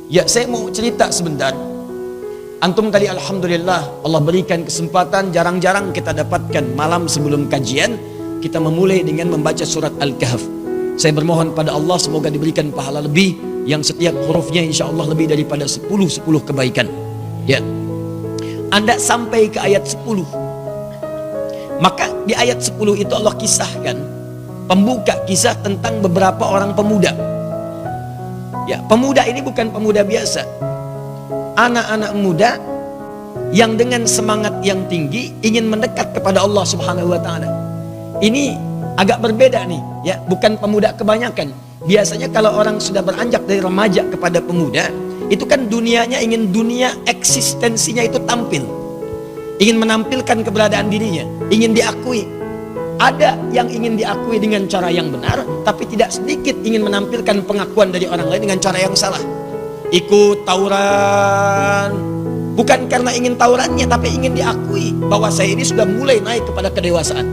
Ya, saya mau cerita sebentar. Antum tadi alhamdulillah Allah berikan kesempatan, jarang-jarang kita dapatkan malam sebelum kajian kita memulai dengan membaca surat Al-Kahf. Saya bermohon pada Allah semoga diberikan pahala lebih yang setiap hurufnya insya Allah lebih daripada 10 kebaikan. Ya, Anda sampai ke ayat 10. Maka di ayat 10 itu Allah kisahkan, pembuka kisah tentang beberapa orang pemuda. Ya, pemuda ini bukan pemuda biasa. Anak-anak muda yang dengan semangat yang tinggi ingin mendekat kepada Allah Subhanahu wa taala. Ini agak berbeda nih, ya, bukan pemuda kebanyakan. Biasanya kalau orang sudah beranjak dari remaja kepada pemuda, itu kan dunianya ingin dunia eksistensinya itu tampil. Ingin menampilkan keberadaan dirinya, ingin diakui. Ada yang ingin diakui dengan cara yang benar, tapi tidak sedikit ingin menampilkan pengakuan dari orang lain dengan cara yang salah. Ikut tawuran, bukan karena ingin tawurannya, tapi ingin diakui bahwa saya ini sudah mulai naik kepada kedewasaan.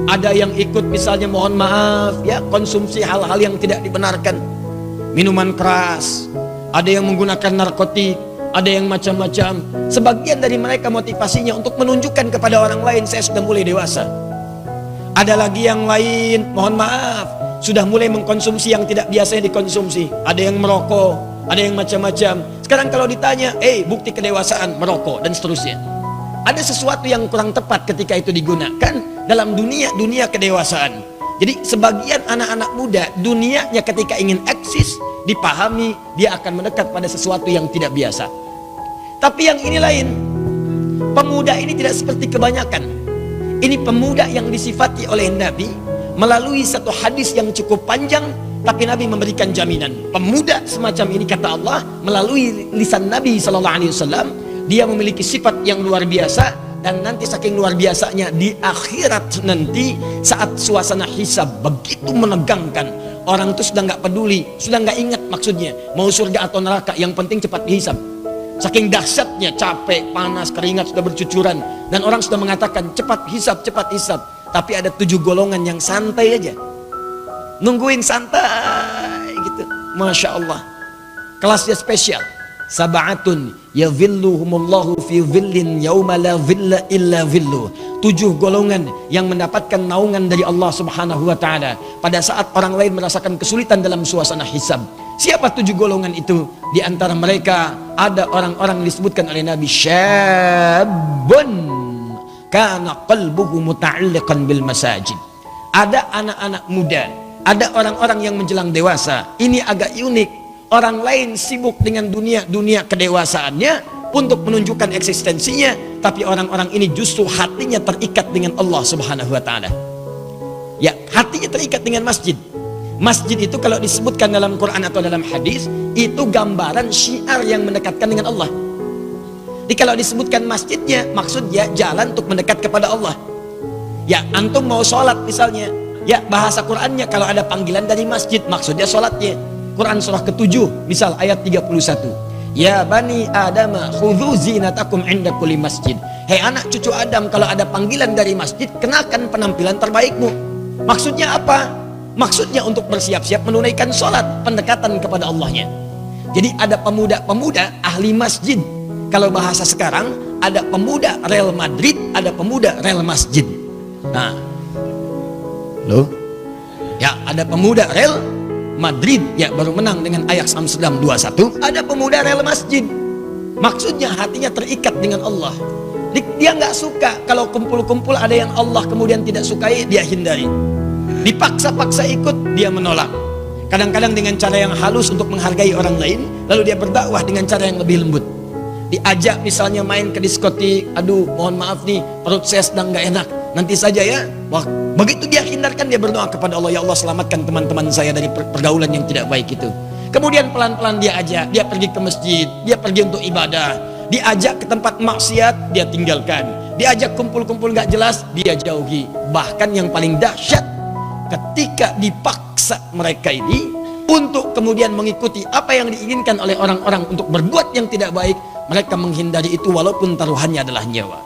Ada yang ikut misalnya mohon maaf ya, konsumsi hal-hal yang tidak dibenarkan, minuman keras, ada yang menggunakan narkotik, ada yang macam-macam. Sebagian dari mereka motivasinya untuk menunjukkan kepada orang lain saya sudah mulai dewasa. Ada lagi yang lain, mohon maaf, sudah mulai mengkonsumsi yang tidak biasanya dikonsumsi. Ada yang merokok, ada yang macam-macam. Sekarang kalau ditanya, bukti kedewasaan merokok dan seterusnya. Ada sesuatu yang kurang tepat ketika itu digunakan dalam dunia kedewasaan. Jadi sebagian anak-anak muda dunianya ketika ingin eksis, dipahami dia akan mendekat pada sesuatu yang tidak biasa. Tapi yang ini lain, pemuda ini tidak seperti kebanyakan. Ini pemuda yang disifati oleh Nabi melalui satu hadis yang cukup panjang, tapi Nabi memberikan jaminan. Pemuda semacam ini kata Allah melalui lisan Nabi SAW, dia memiliki sifat yang luar biasa. Dan nanti saking luar biasanya di akhirat nanti saat suasana hisab begitu menegangkan, orang itu sudah nggak peduli, sudah nggak ingat maksudnya mau surga atau neraka, yang penting cepat dihisab. Saking dahsyatnya, capek, panas, keringat sudah bercucuran, dan orang sudah mengatakan cepat hisab, cepat hisab. Tapi ada 7 golongan yang santai aja, nungguin santai gitu. Masya Allah, kelasnya spesial. Sab'atun yadhilluhumullahu fi dhillin yauma la dhilla illa dhilluh. 7 golongan yang mendapatkan naungan dari Allah Subhanahu wa taala pada saat orang lain merasakan kesulitan dalam suasana hisab. Siapa 7 golongan itu? Di antara mereka ada orang-orang disebutkan oleh Nabi, syabun kana qalbuhu muta'alliqan bil masajid. Ada anak-anak muda, ada orang-orang yang menjelang dewasa. Ini agak unik. Orang lain sibuk dengan dunia kedewasaannya untuk menunjukkan eksistensinya, tapi orang-orang ini justru hatinya terikat dengan Allah Subhanahu wa taala. Ya, hatinya terikat dengan masjid. Masjid itu kalau disebutkan dalam Quran atau dalam hadis, itu gambaran syiar yang mendekatkan dengan Allah. Jadi kalau disebutkan masjidnya, maksudnya jalan untuk mendekat kepada Allah. Ya, antum mau sholat misalnya, ya bahasa Qurannya kalau ada panggilan dari masjid, maksudnya sholatnya. Quran surah ke-7 misal ayat 31, ya bani Adam khudhu zinatakum inda kulli masjid. Hei anak cucu Adam, kalau ada panggilan dari masjid, kenakan penampilan terbaikmu. Maksudnya apa? Maksudnya untuk bersiap-siap menunaikan sholat, pendekatan kepada Allahnya. Jadi ada pemuda-pemuda ahli masjid. Kalau bahasa sekarang, ada pemuda Real Madrid, ada pemuda Real Masjid. Nah, loh, ya ada pemuda Real Madrid, ya baru menang dengan Ajax Amsterdam 2-1. Ada pemuda Real Masjid, maksudnya hatinya terikat dengan Allah. Dia nggak suka kalau kumpul-kumpul ada yang Allah kemudian tidak sukai, dia hindari. Dipaksa-paksa ikut, dia menolak. Kadang-kadang dengan cara yang halus untuk menghargai orang lain, lalu dia berdakwah dengan cara yang lebih lembut. Diajak misalnya main ke diskotik, aduh mohon maaf nih perut saya sedang nggak enak, nanti saja ya. Wah, begitu dia hindarkan, dia berdoa kepada Allah, ya Allah selamatkan teman-teman saya dari pergaulan yang tidak baik itu. Kemudian pelan-pelan dia ajak, dia pergi ke masjid, dia pergi untuk ibadah. Diajak ke tempat maksiat, dia tinggalkan. Diajak kumpul-kumpul gak jelas, dia jauhi. Bahkan yang paling dahsyat, ketika dipaksa mereka ini untuk kemudian mengikuti apa yang diinginkan oleh orang-orang untuk berbuat yang tidak baik, mereka menghindari itu walaupun taruhannya adalah nyawa.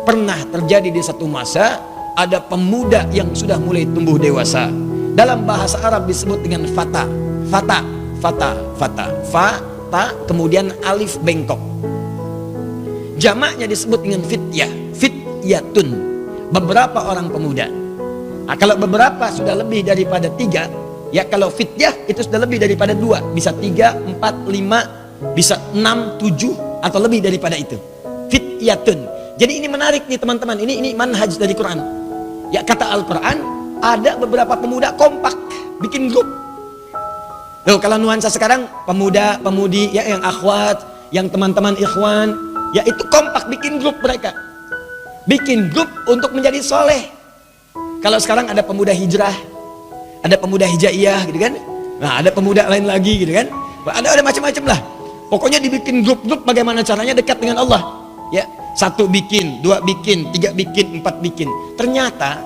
Pernah terjadi di satu masa, ada pemuda yang sudah mulai tumbuh dewasa. Dalam bahasa Arab disebut dengan fata. Fata, fata, fata. Fa, ta, kemudian alif bengkok. Jamaknya disebut dengan fityah, fityatun, beberapa orang pemuda. Nah, kalau beberapa sudah lebih daripada 3, ya kalau fityah itu sudah lebih daripada 2, bisa 3, 4, 5, bisa 6, 7 atau lebih daripada itu. Fityatun. Jadi ini menarik nih teman-teman, ini manhaj dari Quran. Ya kata Al-Quran, ada beberapa pemuda kompak bikin grup. Loh, kalau nuansa sekarang pemuda, pemudi, ya yang akhwat, yang teman-teman ikhwan, ya itu kompak bikin grup mereka. Bikin grup untuk menjadi soleh. Kalau sekarang ada pemuda hijrah, ada pemuda hijaiyah gitu kan. Nah, ada pemuda lain lagi gitu kan. Ada macam-macam lah. Pokoknya dibikin grup-grup bagaimana caranya dekat dengan Allah. Ya, 1 bikin, 2 bikin, 3 bikin, 4 bikin. Ternyata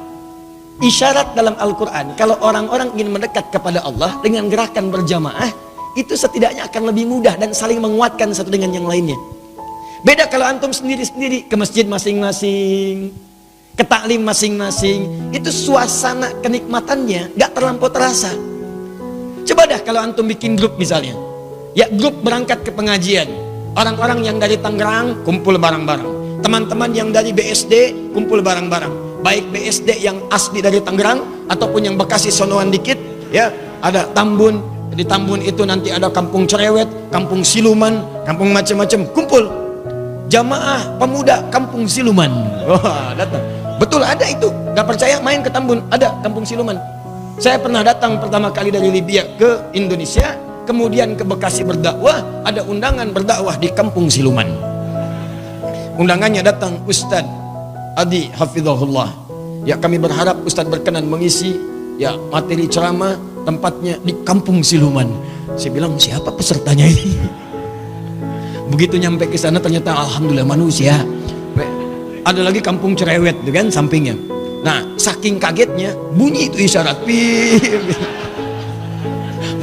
isyarat dalam Al-Quran, kalau orang-orang ingin mendekat kepada Allah dengan gerakan berjamaah, itu setidaknya akan lebih mudah dan saling menguatkan satu dengan yang lainnya. Beda kalau antum sendiri-sendiri ke masjid masing-masing, ke taklim masing-masing, itu suasana kenikmatannya gak terlampau terasa. Coba dah kalau antum bikin grup misalnya, ya grup berangkat ke pengajian, orang-orang yang dari Tangerang kumpul bareng-bareng, teman-teman yang dari BSD kumpul bareng-bareng, baik BSD yang asli dari Tangerang ataupun yang Bekasi sonoan dikit, ya ada Tambun, di Tambun itu nanti ada kampung Cerewet, kampung Siluman, kampung macam-macam, kumpul jamaah pemuda kampung Siluman. Wah, datang. Betul ada itu, gak percaya main ke Tambun, ada kampung Siluman. Saya pernah datang pertama kali dari Libya ke Indonesia, kemudian ke Bekasi berdakwah, ada undangan berdakwah di kampung Siluman. Undangannya datang Ustadz Adi Hafizahullah. Ya kami berharap Ustadz berkenan mengisi ya materi ceramah, tempatnya di kampung Siluman. Saya bilang siapa pesertanya ini? Begitu nyampe ke sana ternyata alhamdulillah manusia. Ada lagi kampung Cerewet kan sampingnya. Nah saking kagetnya bunyi itu isyarat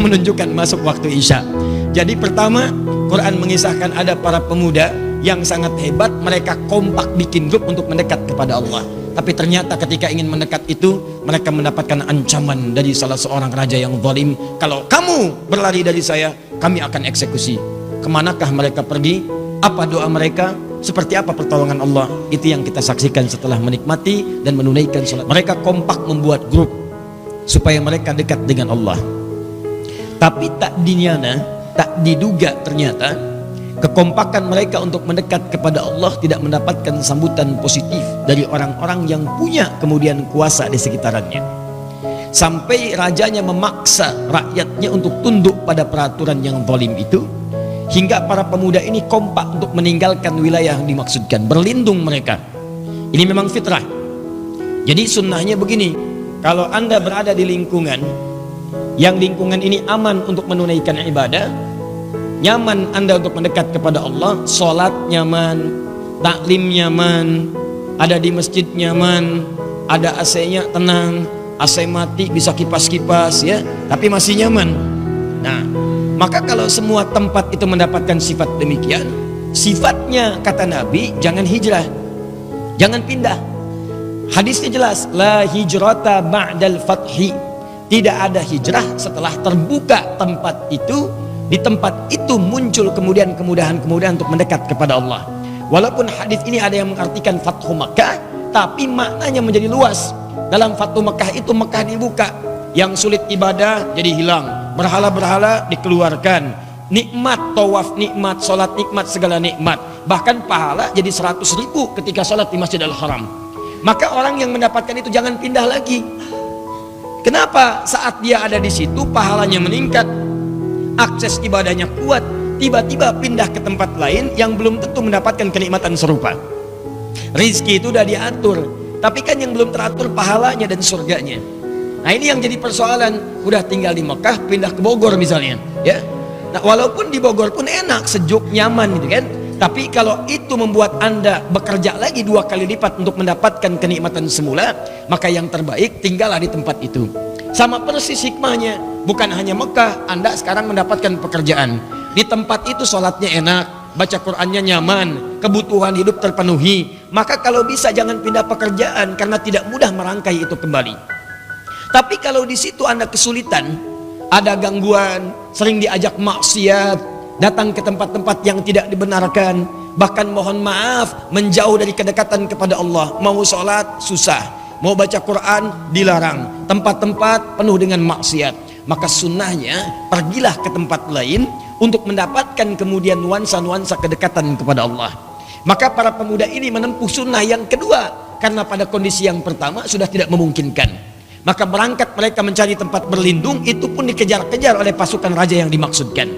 menunjukkan masuk waktu isya. Jadi pertama Quran mengisahkan ada para pemuda yang sangat hebat, mereka kompak bikin grup untuk mendekat kepada Allah. Tapi ternyata ketika ingin mendekat itu, mereka mendapatkan ancaman dari salah seorang raja yang zalim. Kalau kamu berlari dari saya, kami akan eksekusi. Kemanakah mereka pergi? Apa doa mereka? Seperti apa pertolongan Allah? Itu yang kita saksikan setelah menikmati dan menunaikan sholat. Mereka kompak membuat grup supaya mereka dekat dengan Allah. Tapi tak diduga ternyata kekompakan mereka untuk mendekat kepada Allah tidak mendapatkan sambutan positif dari orang-orang yang punya kemudian kuasa di sekitarnya. Sampai rajanya memaksa rakyatnya untuk tunduk pada peraturan yang zalim itu, hingga para pemuda ini kompak untuk meninggalkan wilayah yang dimaksudkan, berlindung mereka. Ini memang fitrah. Jadi sunnahnya begini, kalau Anda berada di lingkungan yang lingkungan ini aman untuk menunaikan ibadah, nyaman Anda untuk mendekat kepada Allah, sholat nyaman, taklim nyaman, ada di masjid nyaman, ada AC-nya tenang, AC mati bisa kipas-kipas ya, tapi masih nyaman. Nah, maka kalau semua tempat itu mendapatkan sifat demikian, sifatnya kata Nabi jangan hijrah, jangan pindah. Hadisnya jelas, la hijrata ba'dal fathi, tidak ada hijrah setelah terbuka tempat itu. Di tempat itu muncul kemudian kemudahan-kemudahan untuk mendekat kepada Allah. Walaupun hadis ini ada yang mengartikan Fathu Makkah, tapi maknanya menjadi luas. Dalam Fathu Makkah itu Makkah dibuka, yang sulit ibadah jadi hilang, berhala-berhala dikeluarkan, nikmat tawaf nikmat, sholat nikmat, segala nikmat, bahkan pahala jadi 100.000 ketika sholat di Masjidil Haram. Maka orang yang mendapatkan itu jangan pindah lagi. Kenapa? Saat dia ada di situ pahalanya meningkat, akses ibadahnya kuat, tiba-tiba pindah ke tempat lain yang belum tentu mendapatkan kenikmatan serupa. Rizki itu udah diatur, tapi kan yang belum teratur pahalanya dan surganya. Nah ini yang jadi persoalan, udah tinggal di Mekah pindah ke Bogor misalnya, ya. Nah walaupun di Bogor pun enak, sejuk, nyaman gitu kan, tapi kalau itu membuat Anda bekerja lagi 2 kali lipat untuk mendapatkan kenikmatan semula, maka yang terbaik tinggallah di tempat itu. Sama persis hikmahnya, bukan hanya Mekah, Anda sekarang mendapatkan pekerjaan di tempat itu, sholatnya enak, baca Qur'annya nyaman, kebutuhan hidup terpenuhi. Maka kalau bisa jangan pindah pekerjaan, karena tidak mudah merangkai itu kembali. Tapi kalau di situ Anda kesulitan, ada gangguan, sering diajak maksiat, datang ke tempat-tempat yang tidak dibenarkan, bahkan mohon maaf menjauh dari kedekatan kepada Allah. Mau sholat susah, mau baca Quran dilarang, tempat-tempat penuh dengan maksiat. Maka sunnahnya pergilah ke tempat lain untuk mendapatkan kemudian nuansa-nuansa kedekatan kepada Allah. Maka para pemuda ini menempuh sunnah yang kedua, karena pada kondisi yang pertama sudah tidak memungkinkan. Maka berangkat mereka mencari tempat berlindung, itu pun dikejar-kejar oleh pasukan raja yang dimaksudkan.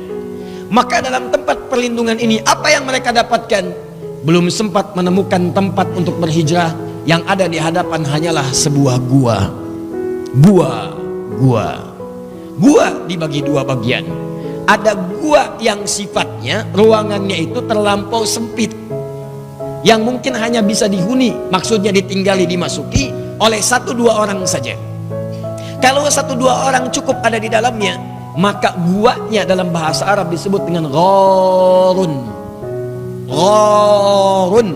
Maka dalam tempat perlindungan ini apa yang mereka dapatkan? Belum sempat menemukan tempat untuk berhijrah, yang ada di hadapan hanyalah sebuah gua. Gua dibagi dua bagian. Ada gua yang sifatnya ruangannya itu terlampau sempit, yang mungkin hanya bisa dihuni, maksudnya ditinggali, dimasuki oleh 1-2 orang saja. Kalau 1-2 orang cukup ada di dalamnya, maka guanya dalam bahasa Arab disebut dengan gharun. Gharun.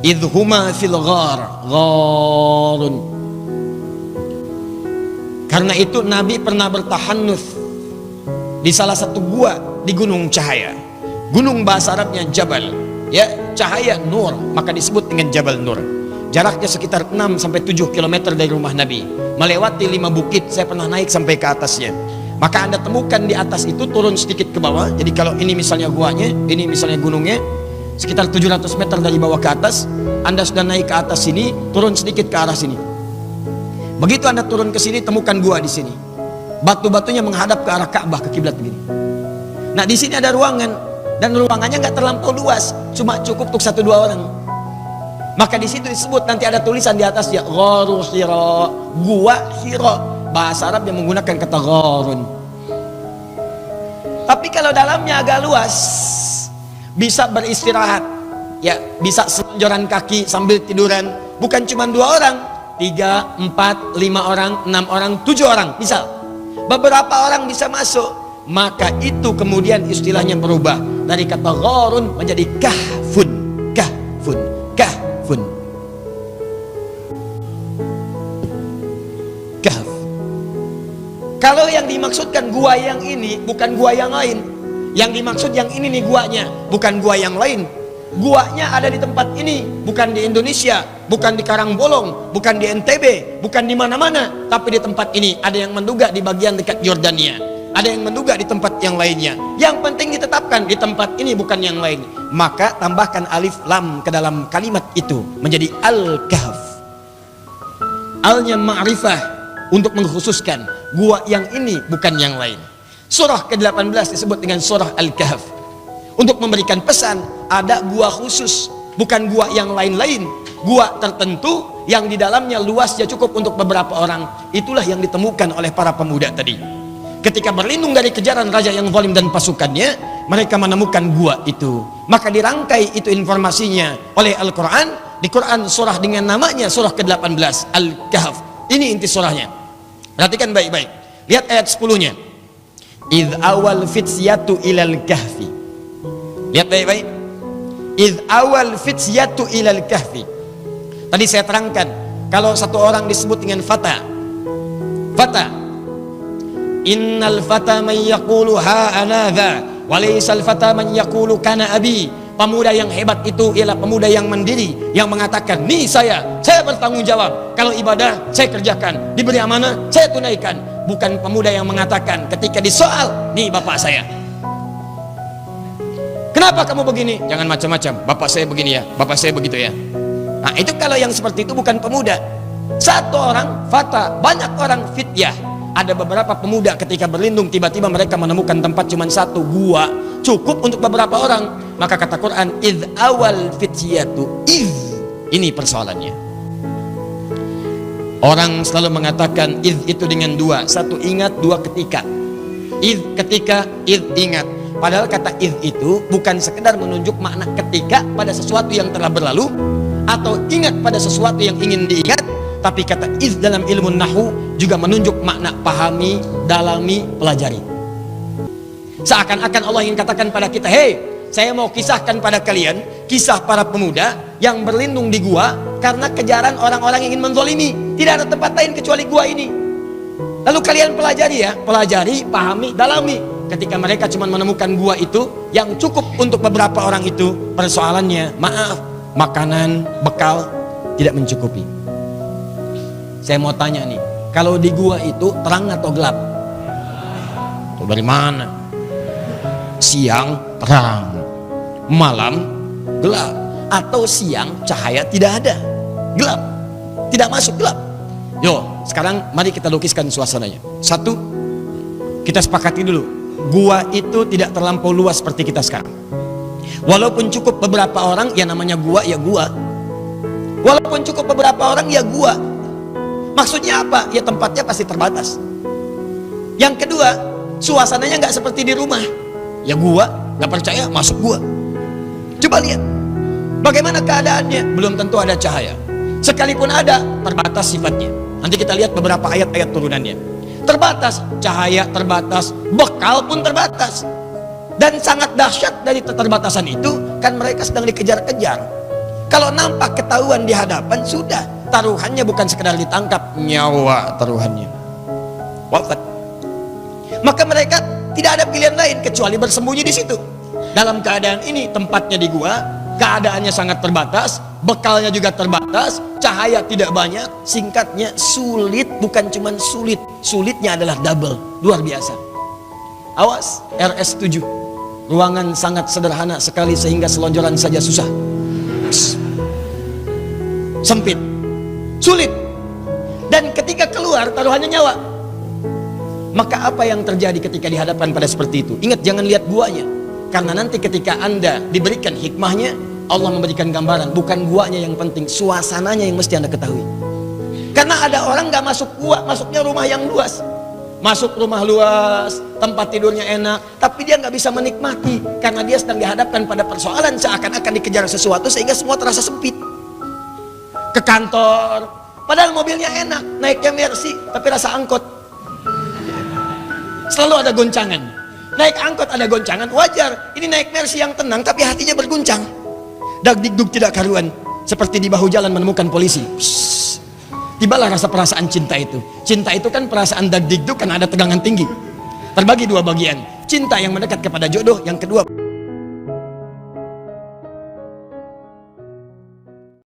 Idhuma fil ghar. Gharun. Karena itu Nabi pernah bertahannuts di salah satu gua di Gunung Cahaya. Gunung bahasa Arabnya Jabal, ya, cahaya nur, maka disebut dengan Jabal Nur. Jaraknya sekitar 6-7 km dari rumah Nabi, melewati 5 bukit. Saya pernah naik sampai ke atasnya. Maka Anda temukan di atas itu turun sedikit ke bawah. Jadi kalau ini misalnya guanya, ini misalnya gunungnya, sekitar 700 meter dari bawah ke atas, Anda sudah naik ke atas sini, turun sedikit ke arah sini. Begitu Anda turun ke sini, temukan gua di sini. Batu-batunya menghadap ke arah Ka'bah, ke kiblat begini. Nah, di sini ada ruangan, dan ruangannya nggak terlampau luas, cuma cukup untuk 1-2 orang. Maka di situ disebut, nanti ada tulisan di atasnya, Gharu Hira, gua Hira. Bahasa Arab yang menggunakan kata gharun. Tapi kalau dalamnya agak luas, bisa beristirahat, ya, bisa selonjoran kaki sambil tiduran. Bukan cuma 2 orang, 3, 4, 5 orang, 6 orang, 7 orang, bisa. Beberapa orang bisa masuk. Maka itu kemudian istilahnya berubah dari kata gharun menjadi kahfun. Kahfun. Kahf. Kalau yang dimaksudkan gua yang ini bukan gua yang lain. Yang dimaksud yang ini nih guanya, bukan gua yang lain. Guanya ada di tempat ini, bukan di Indonesia, bukan di Karangbolong, bukan di NTB, bukan di mana-mana, tapi di tempat ini. Ada yang menduga di bagian dekat Yordania, ada yang menduga di tempat yang lainnya. Yang penting ditetapkan di tempat ini, bukan yang lain. Maka tambahkan alif lam ke dalam kalimat itu menjadi Al-Kahf. Alnya ma'rifah untuk mengkhususkan gua yang ini bukan yang lain. Surah ke-18 disebut dengan surah Al-Kahf untuk memberikan pesan ada gua khusus, bukan gua yang lain-lain. Gua tertentu yang di dalamnya luasnya cukup untuk beberapa orang. Itulah yang ditemukan oleh para pemuda tadi. Ketika berlindung dari kejaran raja yang zalim dan pasukannya, mereka menemukan gua itu. Maka dirangkai itu informasinya oleh Al-Quran. Di Quran surah dengan namanya surah ke-18 Al-Kahf. Ini inti surahnya. Perhatikan baik-baik. Lihat ayat 10-nya. Idh awal fitsyatu ilal kahfi. Lihat baik-baik. Idh awal fitsyatu ilal kahfi. Tadi saya terangkan, kalau satu orang disebut dengan fata. Fata. Innal fata man yaqulu ha anadha wa laysal fata man yaqulu kana abi. Pemuda yang hebat itu ialah pemuda yang mandiri, yang mengatakan, nih saya bertanggung jawab. Kalau ibadah saya kerjakan, diberi amanah saya tunaikan. Bukan pemuda yang mengatakan ketika disoal, nih bapak saya, kenapa kamu begini? Jangan macam-macam, bapak saya begini ya, bapak saya begitu ya. Nah itu kalau yang seperti itu bukan pemuda. Satu orang fata, banyak orang fityah. Ada beberapa pemuda ketika berlindung tiba-tiba mereka menemukan tempat cuma satu, gua cukup untuk beberapa orang. Maka kata Quran, idh awal fityatu, ini persoalannya. Orang selalu mengatakan idh itu dengan 2, 1 ingat, 2 ketika. Idh ketika, idh ingat. Padahal kata idh itu bukan sekedar menunjuk makna ketika pada sesuatu yang telah berlalu, atau ingat pada sesuatu yang ingin diingat. Tapi kata idh dalam ilmu nahu juga menunjuk makna pahami, dalami, pelajari. Seakan-akan Allah ingin katakan pada kita, hei, saya mau kisahkan pada kalian kisah para pemuda yang berlindung di gua karena kejaran orang-orang yang ingin menzolimi. Tidak ada tempat lain kecuali gua ini. Lalu kalian pelajari ya, pelajari, pahami, dalami. Ketika mereka cuma menemukan gua itu yang cukup untuk beberapa orang itu, persoalannya, maaf, makanan, bekal tidak mencukupi. Saya mau tanya nih, kalau di gua itu terang atau gelap? Tuh dari mana? Siang terang, malam gelap, atau siang cahaya tidak ada, gelap, tidak masuk, gelap. Yo, sekarang mari kita lukiskan suasananya. Satu, kita sepakati dulu, gua itu tidak terlampau luas seperti kita sekarang. Walaupun cukup beberapa orang, ya namanya gua, ya gua. Walaupun cukup beberapa orang, ya gua. Maksudnya apa? Ya tempatnya pasti terbatas. Yang kedua, suasananya nggak seperti di rumah. Ya gua, nggak percaya, masuk gua. Coba lihat, bagaimana keadaannya? Belum tentu ada cahaya. Sekalipun ada, terbatas sifatnya. Nanti kita lihat beberapa ayat-ayat turunannya. Terbatas, cahaya terbatas, bekal pun terbatas. Dan sangat dahsyat dari keterbatasan itu, kan mereka sedang dikejar-kejar. Kalau nampak ketahuan di hadapan, sudah. Taruhannya bukan sekedar ditangkap, nyawa taruhannya. Wafat. Maka mereka tidak ada pilihan lain kecuali bersembunyi di situ. Dalam keadaan ini, tempatnya di gua, keadaannya sangat terbatas, bekalnya juga terbatas, cahaya tidak banyak, singkatnya sulit, bukan cuman sulit, sulitnya adalah double, luar biasa. Awas, RS7, ruangan sangat sederhana sekali sehingga selonjoran saja susah. Sempit, sulit, dan ketika keluar taruhannya nyawa. Maka apa yang terjadi ketika dihadapkan pada seperti itu? Ingat, jangan lihat guanya, karena nanti ketika Anda diberikan hikmahnya, Allah memberikan gambaran, bukan guanya yang penting, suasananya yang mesti Anda ketahui. Karena ada orang gak masuk gua, masuknya rumah yang luas. Masuk rumah luas, tempat tidurnya enak, tapi dia gak bisa menikmati, karena dia sedang dihadapkan pada persoalan seakan-akan dikejar sesuatu sehingga semua terasa sempit. Ke kantor, padahal mobilnya enak, naiknya Mercy, tapi rasa angkot. Selalu ada goncangan. Naik angkot ada goncangan, wajar. Ini naik Mercy yang tenang, tapi hatinya berguncang. Dagdikduk tidak karuan, seperti di bahu jalan menemukan polisi. Tibalah rasa perasaan cinta itu. Cinta itu kan perasaan dagdikduk karena ada tegangan tinggi. Terbagi dua bagian. Cinta yang mendekat kepada jodoh, yang kedua